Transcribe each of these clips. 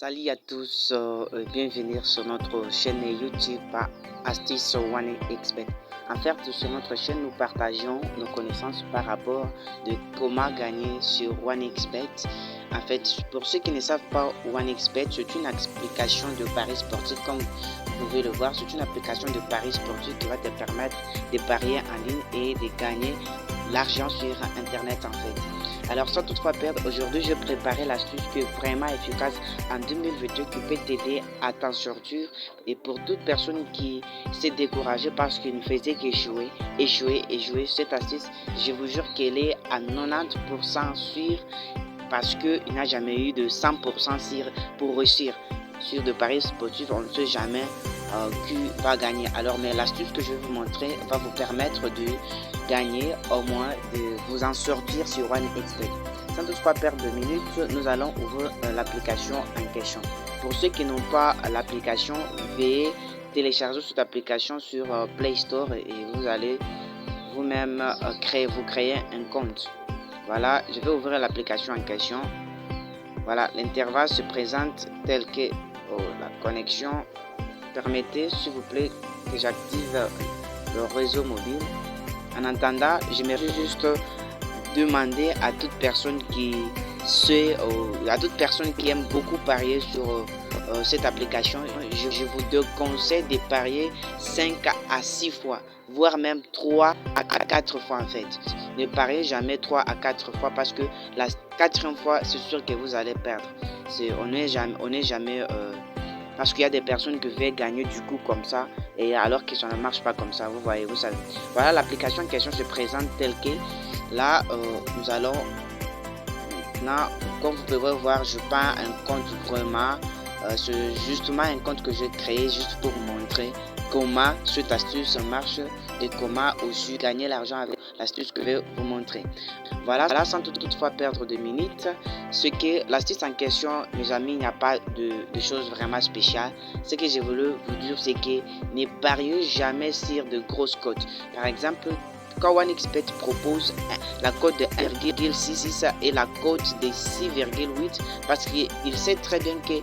Salut à tous, bienvenue sur notre chaîne YouTube Astuce OneXBet. En fait, sur notre chaîne, nous partageons nos connaissances par rapport de comment gagner sur OneXBet. En fait, pour ceux qui ne savent pas, OneXBet, c'est une application de paris sportif. Comme vous pouvez le voir, c'est une application de paris sportif qui va te permettre de parier en ligne et de gagner l'argent sur Internet en fait. Alors sans toutefois perdre, aujourd'hui je préparais l'astuce qui est vraiment efficace en 2022 qui peut t'aider à t'en sortir. Et pour toute personne qui s'est découragée parce qu'il ne faisait qu'échouer, cette astuce, je vous jure qu'elle est à 90% sûre parce qu'il n'a jamais eu de 100% sûr pour réussir. Sur de paris sportifs, on ne sait jamais qui va gagner. Alors, mais l'astuce que je vais vous montrer va vous permettre de gagner, au moins de vous en sortir sur OneXBet. Sans toutefois perdre de minutes, nous allons ouvrir l'application en question. Pour ceux qui n'ont pas l'application, veuillez télécharger cette application sur Play Store et vous allez vous-même créer un compte. Voilà, je vais ouvrir l'application en question. Voilà, l'intervalle se présente tel que la connexion. Permettez s'il vous plaît que j'active le réseau mobile. En attendant, j'aimerais juste demander à toute personne qui aime beaucoup parier sur cette application, je vous conseille de parier 5 à 6 fois, voire même 3 à 4 fois en fait. Ne pariez jamais 3 à 4 fois parce que la 4e fois, c'est sûr que vous allez perdre. On n'est jamais parce qu'il y a des personnes qui veulent gagner du coup comme ça et alors que ça ne marche pas comme ça, vous voyez, vous savez. Voilà, l'application en question se présente telle que là, nous allons maintenant, comme vous pouvez voir, je prends un compte vraiment, c'est justement un compte que j'ai créé juste pour vous montrer comment cette astuce marche et comment aussi gagner l'argent avec l'astuce que je vais vous montrer. Voilà, sans toutefois perdre de minutes, ce que l'astuce en question, mes amis, il n'y a pas de choses vraiment spéciales. Ce que je voulais vous dire, c'est que ne pariez jamais sur de grosses cotes. Par exemple, quand OneXBet propose la cote de 1,66 et la cote de 6,8 parce qu'il sait très bien que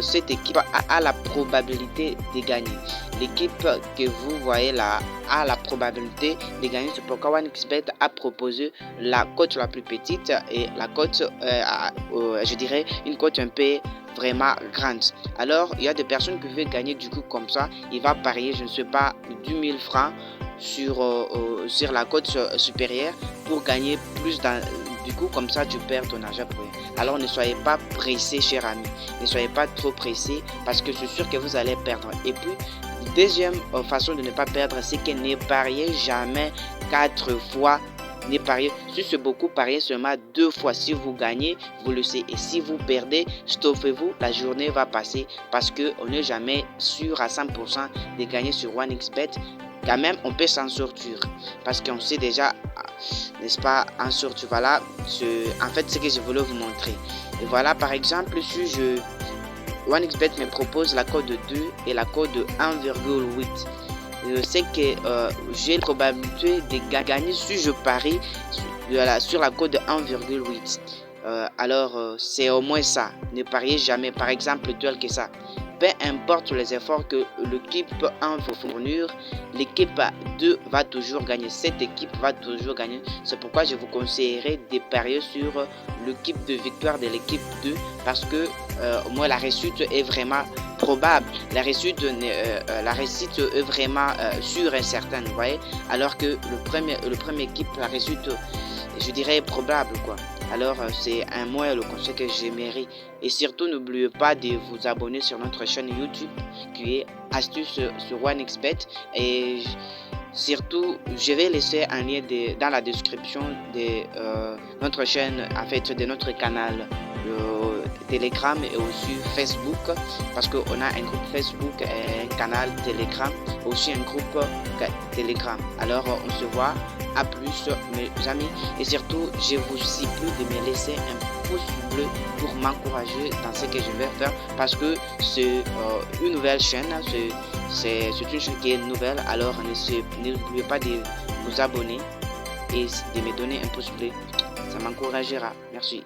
cette équipe a la probabilité de gagner. L'équipe que vous voyez là a la probabilité de gagner. C'est pourquoi OneXBet a proposé la cote la plus petite et la cote, je dirais, une cote un peu vraiment grande. Alors, il y a des personnes qui veulent gagner du coup comme ça. Il va parier, je ne sais pas, 10 000 francs sur la cote supérieure pour gagner plus du coup comme ça tu perds ton argent pour rien. Alors ne soyez pas pressés chers amis, ne soyez pas trop pressés parce que c'est sûr que vous allez perdre. Et puis deuxième façon de ne pas perdre, c'est que ne pariez jamais 4 fois. Ne pariez, si c'est beaucoup, pariez seulement 2 fois. Si vous gagnez, vous le savez. Et si vous perdez, stoppez-vous, la journée va passer parce qu'on n'est jamais sûr à 100% de gagner sur OneXBet. Quand même, on peut s'en sortir parce qu'on sait déjà, n'est-ce pas, en sortir. Voilà, en fait, ce que je voulais vous montrer. Et voilà, par exemple, si OneXBet me propose la cote de 2 et la cote de 1,8. Je sais que j'ai la probabilité de gagner si je parie sur la cote de 1,8. Alors, c'est au moins ça. Ne pariez jamais, par exemple, tel que ça. Peu importe les efforts que l'équipe 1 va fournir, l'équipe 2 va toujours gagner. Cette équipe va toujours gagner. C'est pourquoi je vous conseillerais de parier sur l'équipe de victoire de l'équipe 2 parce que moi la réussite est vraiment probable. La réussite est vraiment sûre et certaine, vous voyez. Alors que le premier équipe, la réussite, je dirais, probable quoi. Alors c'est un moyen le conseil que j'aimerais. Et surtout n'oubliez pas de vous abonner sur notre chaîne YouTube qui est Astuce sur OneXBet. Et surtout je vais laisser un lien dans la description de notre chaîne, en fait de notre canal Telegram et aussi Facebook parce qu'on a un groupe Facebook et un canal Telegram, aussi un groupe Telegram. Alors on se voit, à plus mes amis et surtout je vous supplie de me laisser un pouce bleu pour m'encourager dans ce que je vais faire parce que c'est une nouvelle chaîne, c'est une chaîne qui est nouvelle. Alors n'oubliez pas de vous abonner et de me donner un pouce bleu, ça m'encouragera. Merci.